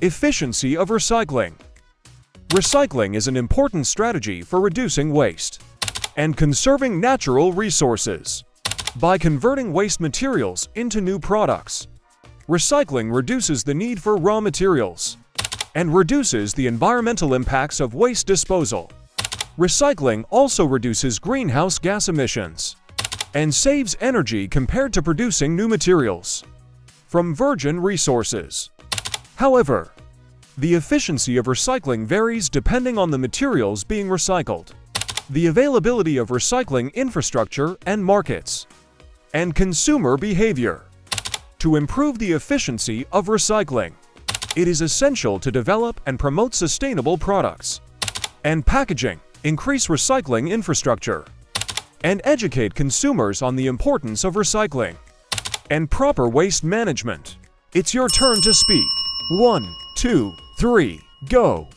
Efficiency of recycling. Recycling is an important strategy for reducing waste and conserving natural resources. By converting waste materials into new products, recycling reduces the need for raw materials and reduces the environmental impacts of waste disposal. Recycling also reduces greenhouse gas emissions and saves energy compared to producing new materials from virgin resources. However, the efficiency of recycling varies depending on the materials being recycled, the availability of recycling infrastructure and markets, and consumer behavior. To improve the efficiency of recycling, it is essential to develop and promote sustainable products and packaging, increase recycling infrastructure, and educate consumers on the importance of recycling and proper waste management. It's your turn to speak. 1, 2, 3, go!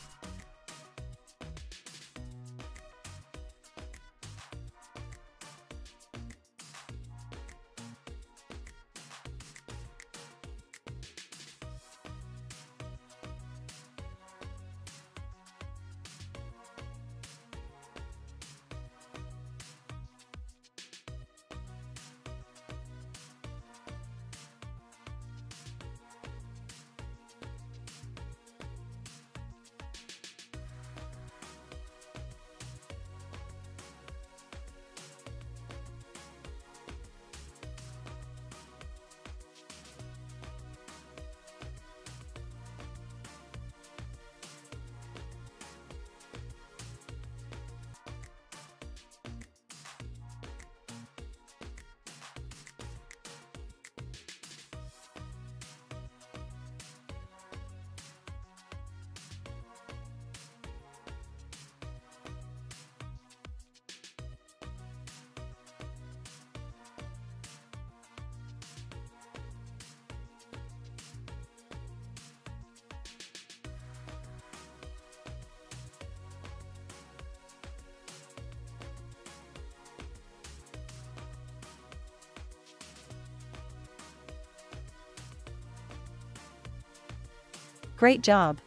Great job!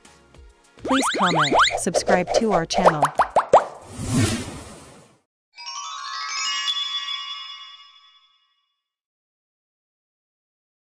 Please comment, subscribe to our channel.